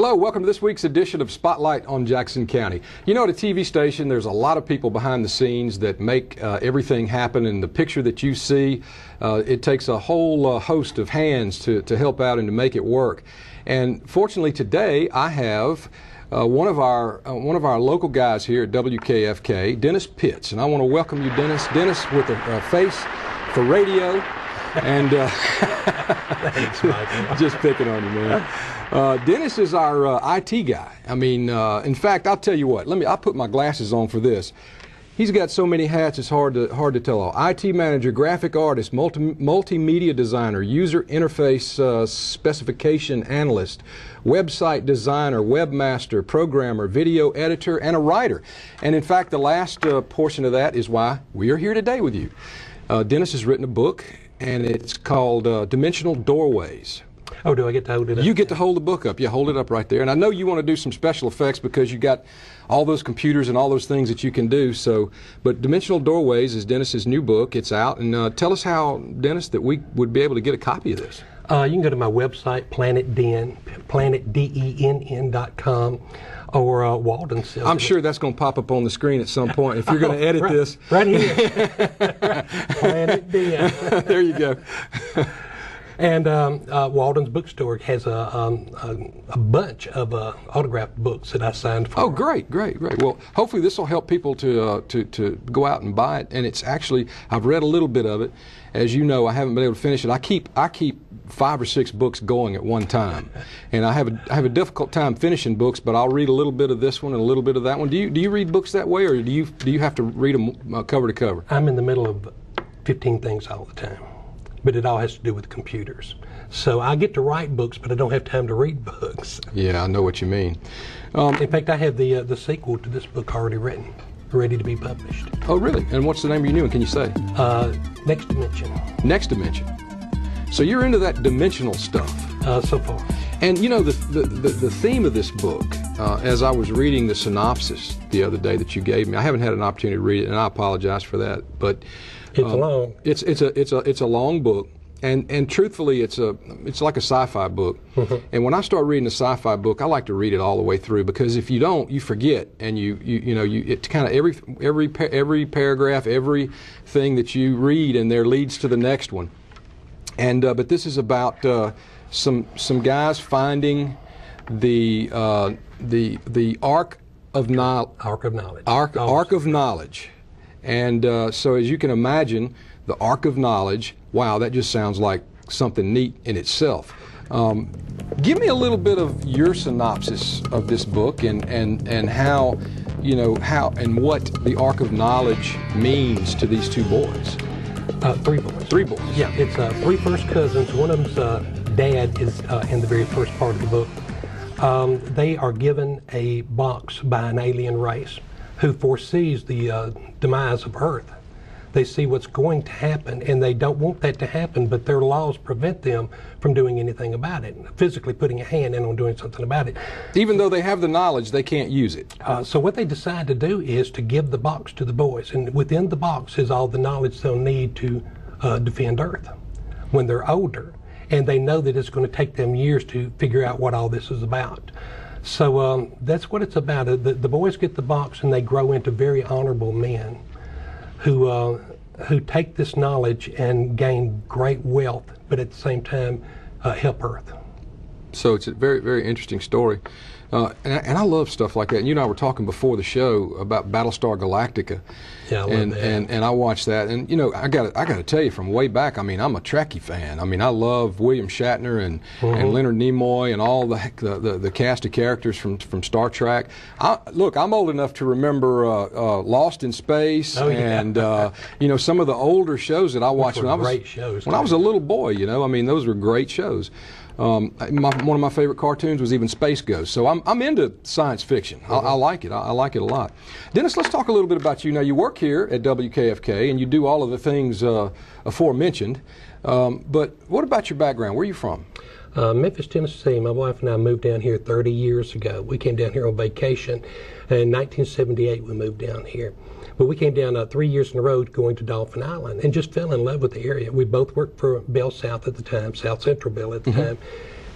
Hello, welcome to this week's edition of Spotlight on Jackson County. You know, at a TV station, there's a lot of people behind the scenes that make everything happen, and the picture that you see, it takes a whole host of hands to help out and to make it work. And fortunately today, I have one of our local guys here at WKFK, Dennis Pitts, and I want to welcome you, Dennis. Dennis with a face for radio. And Thanks, Michael. Just picking on you, man. Dennis is our IT guy. I mean, in fact, I'll tell you what. I'll put my glasses on for this. He's got so many hats, it's hard to tell all. IT manager, graphic artist, multimedia designer, user interface specification analyst, website designer, webmaster, programmer, video editor, and a writer. And in fact, the last portion of that is why we are here today with you. Dennis has written a book, and it's called Dimensional Doorways. Oh, do I get to hold it up? You get to hold the book up. You hold it up right there. And I know you want to do some special effects because you got all those computers and all those things that you can do. So, but Dimensional Doorways is Dennis's new book. It's out. And tell us how, Dennis, that we would be able to get a copy of this. You can go to my website, planetdenn.com, or Walden sells I'm sure that's going to pop up on the screen at some point if you're going to edit this. Right here. Planet Den. There you go. And Walden's bookstore has a bunch of autographed books that I signed for. Oh, great, great, great. Well, hopefully this will help people to go out and buy it. And it's actually, I've read a little bit of it. As you know, I haven't been able to finish it. I keep 5 or 6 books going at one time, and I have a difficult time finishing books. But I'll read a little bit of this one and a little bit of that one. Do you read books that way, or do you have to read them cover to cover? I'm in the middle of 15 things all the time, but it all has to do with computers. So I get to write books, but I don't have time to read books. Yeah, I know what you mean. In fact, I have the sequel to this book already written, ready to be published. Oh, really? And what's the name of your new one? Can you say? Next Dimension. Next Dimension. So you're into that dimensional stuff. So far. And you know, the theme of this book, as I was reading the synopsis the other day that you gave me, I haven't had an opportunity to read it, and I apologize for that. But it's long. It's a long book, and truthfully, it's like a sci-fi book. Mm-hmm. And when I start reading a sci-fi book, I like to read it all the way through, because if you don't, you forget, and it's kind of every paragraph, everything that you read in there leads to the next one. And but this is about some guys finding the Ark of Knowledge. Ark of Knowledge. Ark of Knowledge. And so as you can imagine, the Ark of Knowledge, wow, that just sounds like something neat in itself. Give me a little bit of your synopsis of this book and how and what the Ark of Knowledge means to these 2 boys. 3 boys. 3 boys. Yeah, it's 3 first cousins. One of them's dad is in the very first part of the book. They are given a box by an alien race who foresees the demise of Earth. They see what's going to happen, and they don't want that to happen, but their laws prevent them from doing anything about it, physically putting a hand in on doing something about it. Even though they have the knowledge, they can't use it. So what they decide to do is to give the box to the boys, and within the box is all the knowledge they'll need to defend Earth when they're older, and they know that it's going to take them years to figure out what all this is about. So that's what it's about. The boys get the box, and they grow into very honorable men who take this knowledge and gain great wealth, but at the same time help Earth. So it's a very, very interesting story. And I love stuff like that. And you and I were talking before the show about Battlestar Galactica. Yeah, I love that. And I watched that. And, you know, I got to tell you, from way back, I mean, I'm a Trekkie fan. I mean, I love William Shatner and Leonard Nimoy and all the cast of characters from Star Trek. Look, I'm old enough to remember Lost in Space and, you know, some of the older shows that I watched when I was a little boy, you know. I mean, those were great shows. One of my favorite cartoons was even Space Ghost. So I'm into science fiction. I like it. I like it a lot. Dennis, let's talk a little bit about you. Now, you work here at WKFK, and you do all of the things aforementioned. But what about your background? Where are you from? Memphis, Tennessee. My wife and I moved down here 30 years ago. We came down here on vacation. In 1978, we moved down here. But we came down 3 years in a row going to Dauphin Island and just fell in love with the area. We both worked for Bell South at the time, South Central Bell at the time.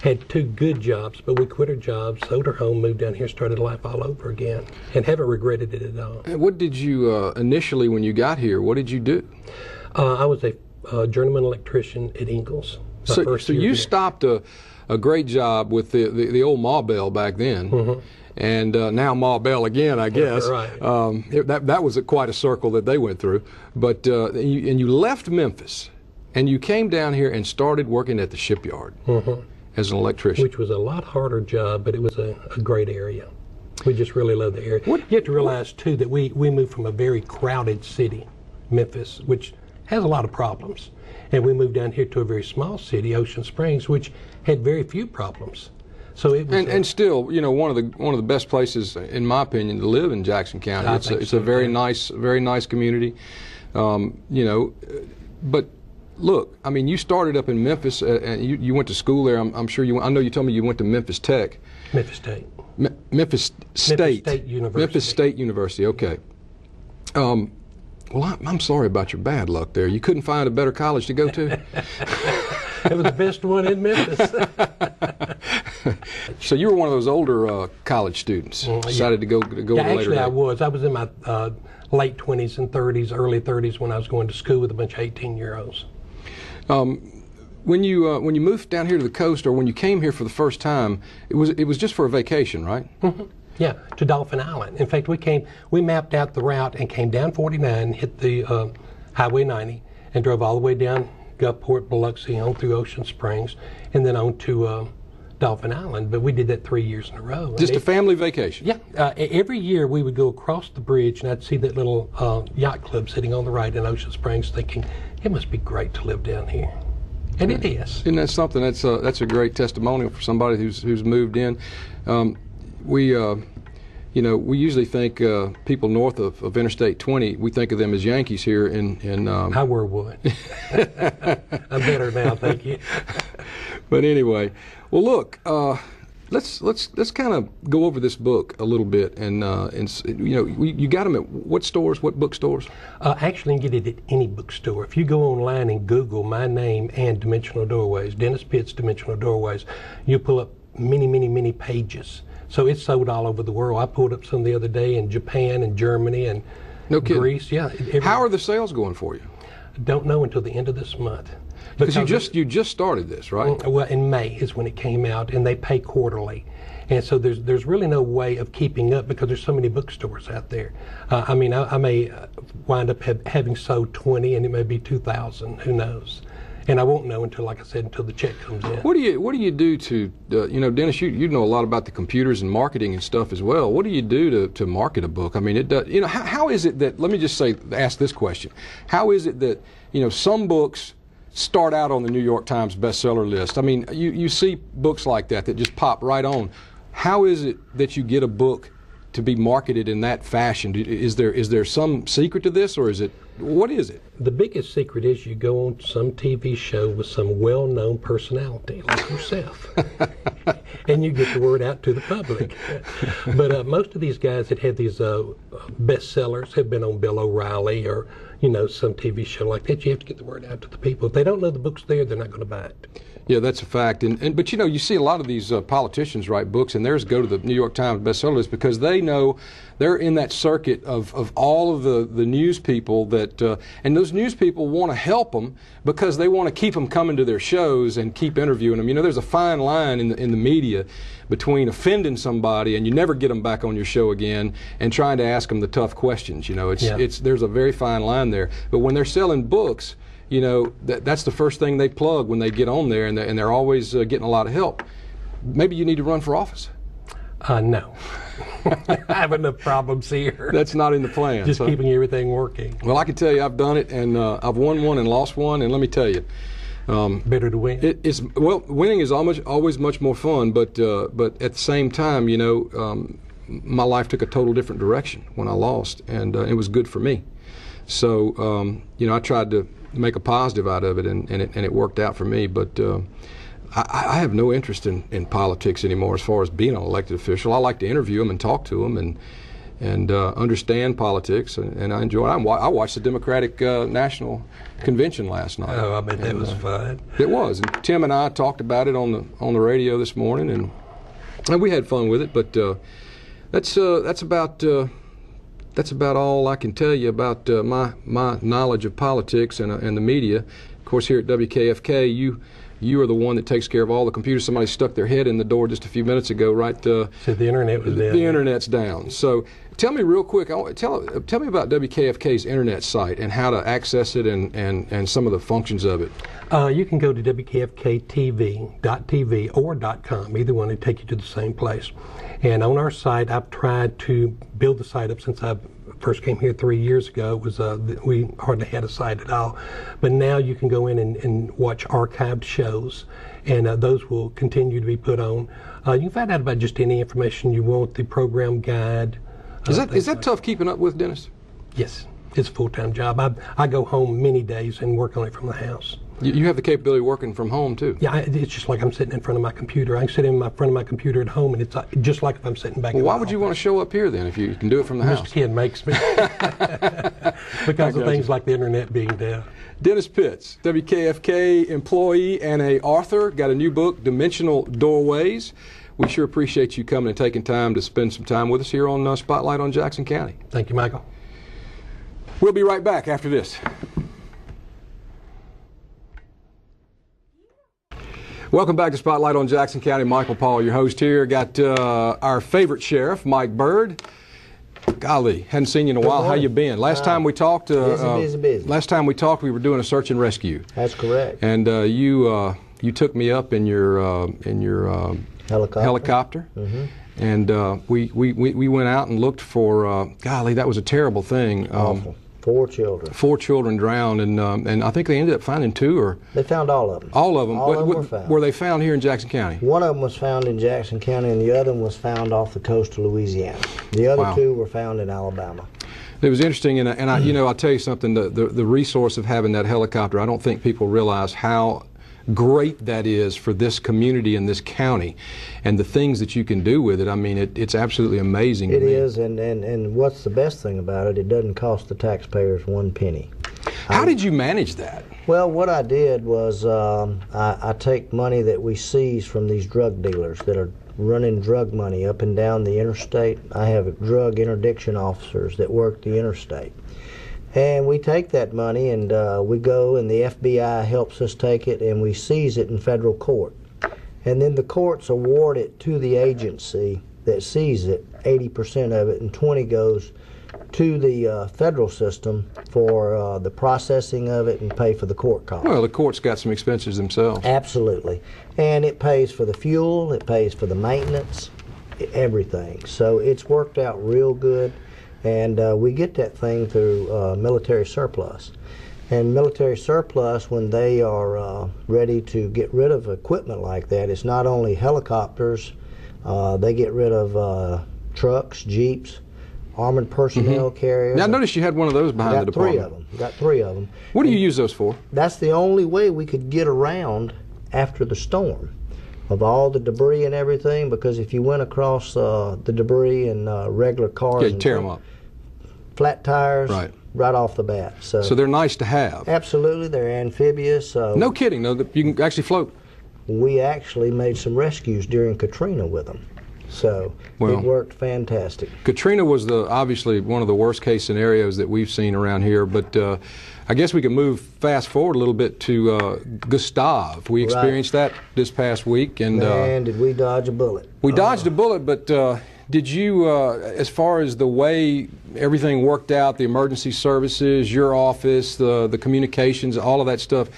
had 2 good jobs, but we quit our jobs, sold our home, moved down here, started life all over again, and haven't regretted it at all. And what did you, initially when you got here, what did you do? I was a journeyman electrician at Ingalls. So you stopped a great job with the old Ma Bell back then, and now Ma Bell again, I guess. Right. That was quite a circle that they went through. But you left Memphis, and you came down here and started working at the shipyard as an electrician. Which was a lot harder job, but it was a great area. We just really loved the area. You have to realize, too, that we moved from a very crowded city, Memphis, which has a lot of problems. And we moved down here to a very small city, Ocean Springs, which had very few problems. So it was and still, you know, one of the best places, in my opinion, to live in Jackson County. It's a very nice community. You know, but look, I mean, you started up in Memphis, and you went to school there. I'm sure I know you told me you went to Memphis Tech. Memphis State. Memphis State. Memphis State University. Memphis State University. Okay. Well, I'm sorry about your bad luck there. You couldn't find a better college to go to? It was the best one in Memphis. So you were one of those older college students. Decided to go Yeah, later. actually, I was. I was in my late 20s and 30s, early 30s when I was going to school with a bunch of 18-year-olds. When you moved down here to the coast, or when you came here for the first time, it was just for a vacation, right? Yeah, to Dolphin Island. In fact, we mapped out the route and came down 49, hit the Highway 90, and drove all the way down Gulfport, Biloxi, on through Ocean Springs, and then on to Dolphin Island. But we did that 3 years in a row. Just a family vacation? Yeah. Every year we would go across the bridge, and I'd see that little yacht club sitting on the right in Ocean Springs, thinking, it must be great to live down here. And it is. Isn't that something? That's a great testimonial for somebody who's moved in. You know, we usually think people north of Interstate 20, we think of them as Yankees here in I were one. I'm better now, thank you. But anyway, well, look, let's kind of go over this book a little bit, and you know, you got them at what stores? What bookstores? Actually, you can get it at any bookstore. If you go online and Google my name and Dimensional Doorways, Dennis Pitts Dimensional Doorways, you'll pull up many pages. So it's sold all over the world. I pulled up some the other day in Japan and Germany and Greece. Yeah. How are the sales going for you? Don't know until the end of this month. Because you just started this, right? Well, in May is when it came out, and they pay quarterly. And so there's really no way of keeping up because there's so many bookstores out there. I mean, I may wind up having sold 20, and it may be 2,000. Who knows? And I won't know until, like I said, until the check comes in. What do you do to, you know, Dennis, you know a lot about the computers and marketing and stuff as well. What do you do to market a book? I mean, it does, you know, how is it that, let me just ask this question. How is it that, you know, some books start out on the New York Times bestseller list? I mean, you see books like that just pop right on. How is it that you get a book to be marketed in that fashion? Is there some secret to this, or what is it? The biggest secret is you go on some TV show with some well-known personality like yourself, and you get the word out to the public. But most of these guys that have these bestsellers have been on Bill O'Reilly or, you know, some TV show like that. You have to get the word out to the people. If they don't know the book's there, they're not going to buy it. Yeah, that's a fact. But you know, you see a lot of these politicians write books, and theirs go to the New York Times bestseller list because they know they're in that circuit of all of the news people that, and those news people want to help them because they want to keep them coming to their shows and keep interviewing them. You know, there's a fine line in the media between offending somebody and you never get them back on your show again and trying to ask them the tough questions. You know, there's a very fine line there. But when they're selling books, you know, that's the first thing they plug when they get on there, and they're always getting a lot of help. Maybe you need to run for office. No. I have enough problems here. That's not in the plan. Just keeping everything working. Well, I can tell you I've done it, and I've won one and lost one, and let me tell you. Better to win? Winning is always much more fun, but at the same time, you know, my life took a total different direction when I lost, and it was good for me. So, you know, I tried to make a positive out of it, and it worked out for me. But I have no interest in politics anymore as far as being an elected official. I like to interview them and talk to them, and understand politics, and I enjoy it. I watched the Democratic National Convention last night. Oh, I bet that was fun. It was, and Tim and I talked about it on the radio this morning, and we had fun with it. But that's about all I can tell you about my knowledge of politics and the media. Of course, here at WKFK, you are the one that takes care of all the computers. Somebody stuck their head in the door just a few minutes ago, right? So the internet was down. The internet's down. So tell me real quick, tell me about WKFK's internet site and how to access it and some of the functions of it. You can go to WKFKTV.tv or .com, either one, and take you to the same place. And on our site, I've tried to build the site up since I first came here 3 years ago. It was we hardly had a site at all, but now you can go in and watch archived shows, and those will continue to be put on. You can find out about just any information you want, the program guide. Is that tough keeping up with, Dennis? Yes, it's a full-time job. I go home many days and work on it from the house. You have the capability of working from home, too. Yeah, it's just like I'm sitting in front of my computer. I can sit in front of my computer at home, and it's just like if I'm sitting back in my Why would you want to show up here, then, if you can do it from the house? Mr. Kid makes me. Because of things like the internet being down. Dennis Pitts, WKFK employee and an author, got a new book, Dimensional Doorways. We sure appreciate you coming and taking time to spend some time with us here on Spotlight on Jackson County. Thank you, Michael. We'll be right back after this. Welcome back to Spotlight on Jackson County. Michael Paul, your host here. Got our favorite sheriff, Mike Bird. Golly, hadn't seen you in a while. How you been? Last time we talked, busy. Last time we talked, we were doing a search and rescue. That's correct. And you took me up in your helicopter. Mm-hmm. And we went out and looked for. Golly, that was a terrible thing. Awful. 4 children. 4 children drowned, and I think they ended up finding 2 or. They found all of them. All of them. All of them were found. Were they found here in Jackson County? One of them was found in Jackson County, and the other one was found off the coast of Louisiana. The other 2 were found in Alabama. It was interesting, and I'll tell you something. The resource of having that helicopter, I don't think people realize how great that is for this community and this county, and the things that you can do with it. I mean, it's absolutely amazing. It is, and what's the best thing about it? It doesn't cost the taxpayers 1 penny. How did you manage that? Well, what I did was I take money that we seize from these drug dealers that are running drug money up and down the interstate. I have drug interdiction officers that work the interstate. And we take that money and we go, and the FBI helps us take it, and we seize it in federal court. And then the courts award it to the agency that seized it, 80% of it, and 20 goes to the federal system for the processing of it and pay for the court costs. Well, the court's got some expenses themselves. Absolutely. And it pays for the fuel, it pays for the maintenance, everything. So it's worked out real good. And we get that thing through military surplus. And military surplus, when they are ready to get rid of equipment like that, it's not only helicopters, they get rid of trucks, jeeps, armored personnel carriers. Now, I noticed you had one of those behind the department. Got 3 of them. What do you use those for? That's the only way we could get around after the storm, of all the debris and everything, because if you went across the debris in regular cars, you tear them up. Flat tires, right off the bat. So they're nice to have. Absolutely, they're amphibious. No kidding, no, you can actually float. We actually made some rescues during Katrina with them. So it worked fantastic. Katrina was obviously one of the worst case scenarios that we've seen around here, but I guess we can move fast forward a little bit to Gustav. We experienced that this past week. And man, did we dodge a bullet. We dodged a bullet, but did you, as far as the way everything worked out, the emergency services, your office, the communications, all of that stuff,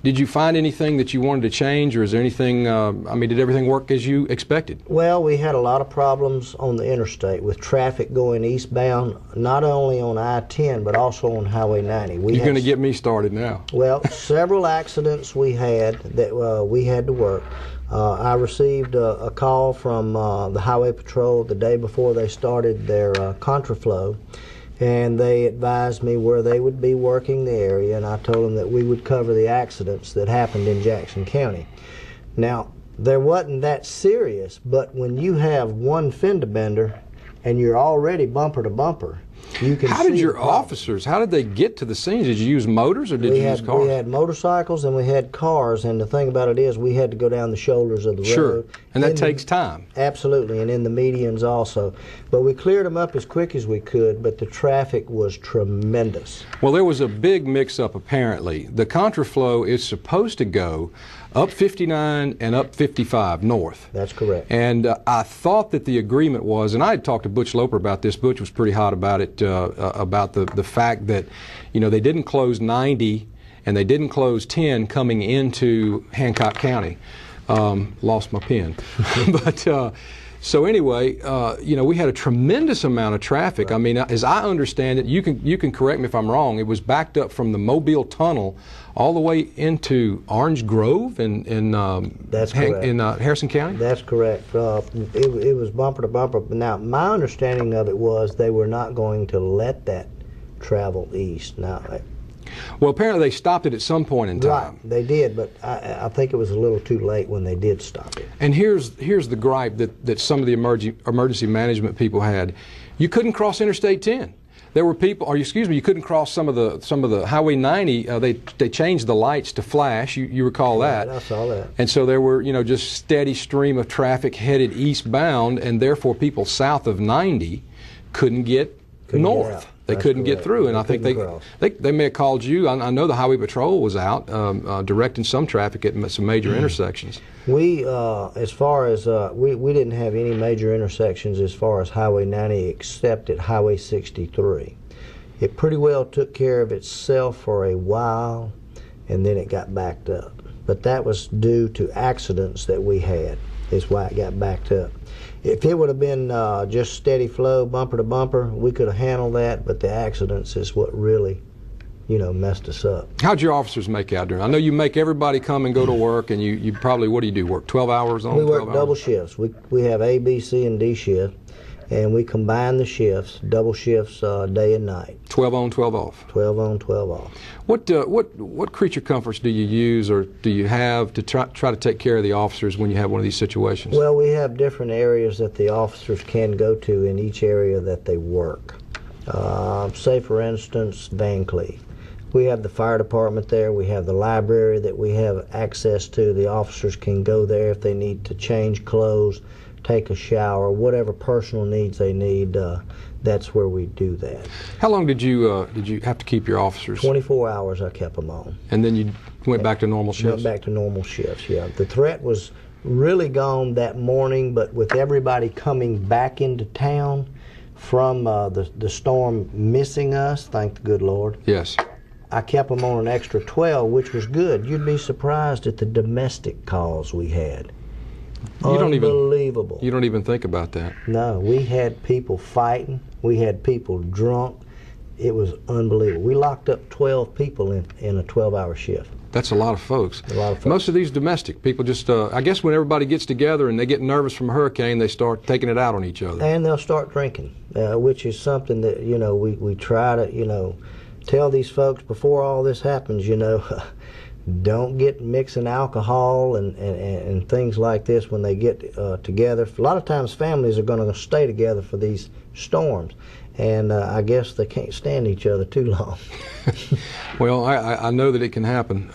did you find anything that you wanted to change, or is there anything, did everything work as you expected? Well, we had a lot of problems on the interstate with traffic going eastbound, not only on I-10, but also on Highway 90. You're going to get me started now. Well, several accidents we had that we had to work. I received a call from the Highway Patrol the day before they started their contraflow, and they advised me where they would be working the area, and I told them that we would cover the accidents that happened in Jackson County. Now, there wasn't that serious, but when you have one fender bender and you're already bumper to bumper. You can How see did your the problem. officers, how did they get to the scenes? Did you use motors or did you use cars? We had motorcycles and we had cars, and the thing about it is we had to go down the shoulders of the Sure, road. and that In the- takes time. Absolutely, and in the medians also. But we cleared them up as quick as we could, but the traffic was tremendous. Well, there was a big mix-up apparently. The contraflow is supposed to go up 59 and up 55 north. That's correct. And I thought that the agreement was, and I had talked to Butch Loper about this. Butch was pretty hot about it, about the fact that, you know, they didn't close 90 and they didn't close 10 coming into Hancock County. Lost my pen. But so anyway, you know, we had a tremendous amount of traffic. I mean, as I understand it, you can correct me if I'm wrong. It was backed up from the Mobile Tunnel all the way into Orange Grove in That's correct. in Harrison County. That's correct. It was bumper to bumper. Now, my understanding of it was they were not going to let that travel east. Now, Well, apparently they stopped it at some point in time. right, they did, but I think it was a little too late when they did stop it. And here's the gripe that some of the emergency management people had. You couldn't cross Interstate 10. There were people, or excuse me, you couldn't cross some of the Highway 90. They changed the lights to flash. You recall that? Right, I saw that. And so there were, you know, just steady stream of traffic headed eastbound, and therefore people south of 90 couldn't get north. out. They That's couldn't get correct. through, and They I think couldn't cross. they may have called you. I know the Highway Patrol was out directing some traffic at some major intersections. We, as far as, we didn't have any major intersections as far as Highway 90 except at Highway 63. It pretty well took care of itself for a while, and then it got backed up. But that was due to accidents that we had, is why it got backed up. If it would have been just steady flow, bumper to bumper, we could have handled that, but the accidents is what really, you know, messed us up. How'd your officers make out during? I know you make everybody come and go to work, and you probably, what do you do, work 12 hours on? We 12 work hours? double shifts. We have A, B, C, and D shift, and we combine the shifts, double shifts day and night, 12 on, 12 off. 12 on, 12 off. What creature comforts do you use or do you have to try to take care of the officers when you have one of these situations? Well, we have different areas that the officers can go to in each area that they work. Say, for instance, Van Cleve. We have the fire department there. We have the library that we have access to. The officers can go there if they need to change clothes, take a shower, whatever personal needs they need. That's where we do that. How long did you have to keep your officers? 24 hours I kept them on. And then you went back to normal Went shifts? back to normal shifts, yeah. The threat was really gone that morning, but with everybody coming back into town from the storm missing us, thank the good Lord, Yes. I kept them on an extra 12, which was good. You'd be surprised at the domestic calls we had. You don't even- Unbelievable. You don't even think about that. No, we had people fighting. We had people drunk. It was unbelievable. We locked up 12 people in a 12-hour shift. That's a lot of folks. A lot of folks. Most of these domestic people just, I guess when everybody gets together and they get nervous from a hurricane, they start taking it out on each other. And they'll start drinking, which is something that, you know, we try to, you know, tell these folks before all this happens, you know, don't get mixing alcohol and things like this when they get together. A lot of times families are going to stay together for these storms, and I guess they can't stand each other too long. Well, I know that it can happen.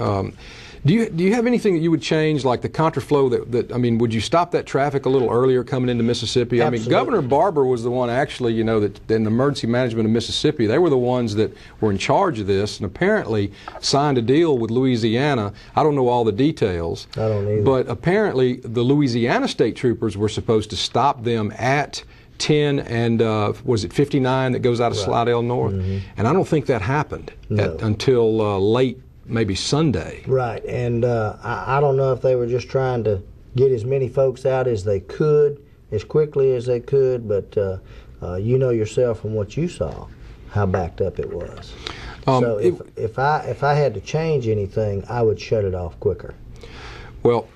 Do you have anything that you would change, like the contraflow? That I mean, would you stop that traffic a little earlier coming into Mississippi? Absolutely. I mean, Governor Barber was the one actually, you know, that in the emergency management of Mississippi, they were the ones that were in charge of this, and apparently signed a deal with Louisiana. I don't know all the details. I don't either. But apparently, the Louisiana state troopers were supposed to stop them at 10 and was it 59 that goes out of Slidell North? And I don't think that happened No. until late. Maybe Sunday. Right, and I don't know if they were just trying to get as many folks out as they could, as quickly as they could, but you know yourself from what you saw how backed up it was. So if I had to change anything, I would shut it off quicker. Well,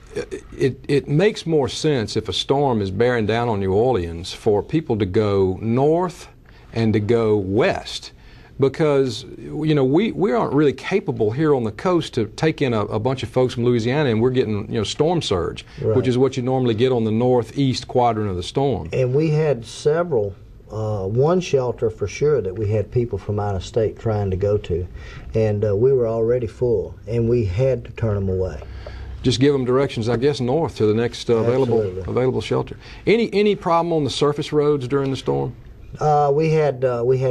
it makes more sense if a storm is bearing down on New Orleans for people to go north and to go west. Because, you know, we aren't really capable here on the coast to take in a bunch of folks from Louisiana, and we're getting, you know, storm surge, Right. which is what you normally get on the northeast quadrant of the storm. And we had several one shelter for sure that we had people from out of state trying to go to, and we were already full, and we had to turn them away. Just give them directions, I guess, north to the next available shelter. Any problem on the surface roads during the storm? We had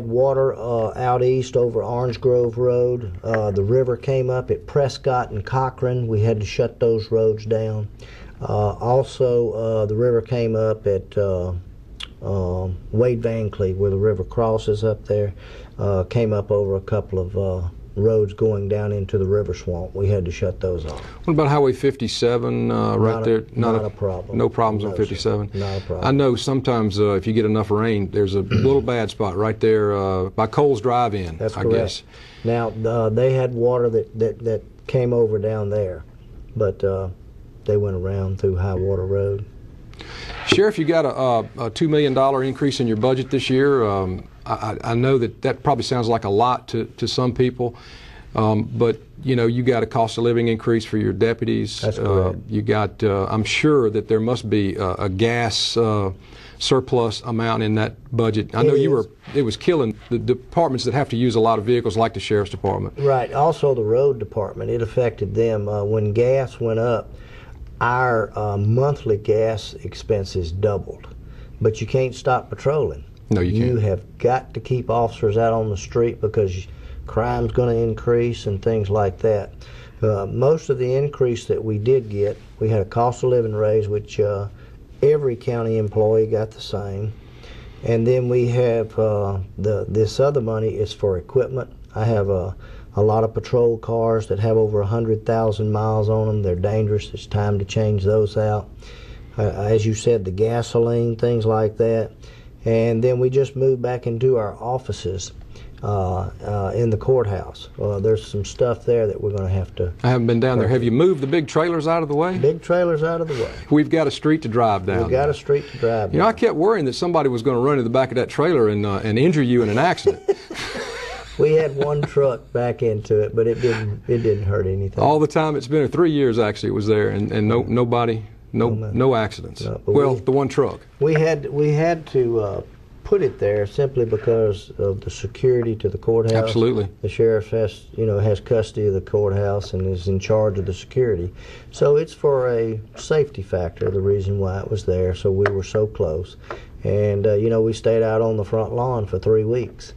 water out east over Orange Grove Road. The river came up at Prescott and Cochran. We had to shut those roads down. Also, the river came up at Wade Van Cleve, where the river crosses up there. Came up over a couple of roads going down into the river swamp. We had to shut those off. What about Highway 57 right there? Not a problem. No problems on 57? Sir. Not a problem. I know sometimes if you get enough rain, there's a little bad spot right there by Coles Drive-In, That's I correct. guess. Now, they had water that came over down there, but they went around through High Water Road. Sheriff, you got a $2 million increase in your budget this year. I know that probably sounds like a lot to some people, but you got a cost of living increase for your deputies. That's correct. You got, I'm sure that there must be a gas surplus amount in that budget. I know it was killing the departments that have to use a lot of vehicles, like the Sheriff's Department. Right. Also, the road department, it affected them. When gas went up, our monthly gas expenses doubled. But you can't stop patrolling. No, you can't. You have got to keep officers out on the street because crime's going to increase and things like that. Most of the increase that we did get, we had a cost of living raise, which every county employee got the same. And then we have this other money is for equipment. I have a lot of patrol cars that have over 100,000 miles on them. They're dangerous. It's time to change those out. As you said, the gasoline, things like that. And then we just moved back into our offices in the courthouse. There's some stuff there that we're going to have to... I haven't been down there. Have you moved the big trailers out of the way? Big trailers out of the way. We've got a street to drive down. We've got a street to drive down. I kept worrying that somebody was going to run in the back of that trailer and injure you in an accident. We had one truck back into it, but it didn't hurt anything. All the time it's been there, 3 years actually it was there, and nobody... No accidents. No, well, the one truck. We had to put it there simply because of the security to the courthouse. Absolutely. The sheriff has custody of the courthouse and is in charge of the security. So it's for a safety factor, the reason why it was there. So we were so close, and we stayed out on the front lawn for 3 weeks.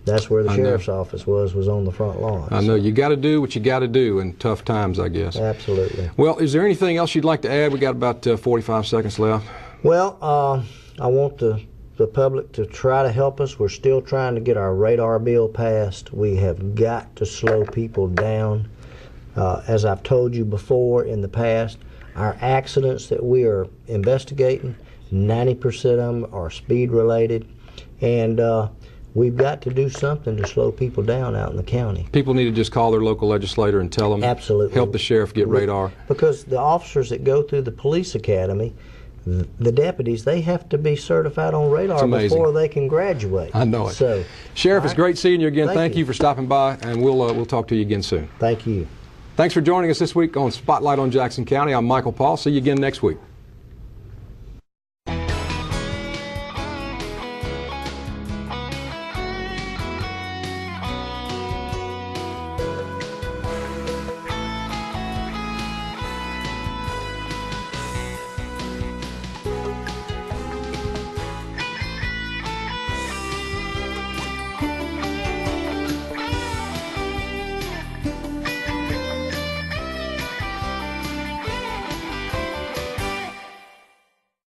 That's where the sheriff's office was on the front lawn. I know. You got to do what you got to do in tough times, I guess. Absolutely. Well, is there anything else you'd like to add? We got about 45 seconds left. Well, I want the public to try to help us. We're still trying to get our radar bill passed. We have got to slow people down. As I've told you before in the past, our accidents that we are investigating, 90% of them are speed related, and we've got to do something to slow people down out in the county. People need to just call their local legislator and tell them. Absolutely. Help the sheriff get radar. Because the officers that go through the police academy, the deputies, they have to be certified on radar before they can graduate. I know it. So, Sheriff, it's great seeing you again. Thank you for stopping by, and we'll talk to you again soon. Thank you. Thanks for joining us this week on Spotlight on Jackson County. I'm Michael Paul. See you again next week.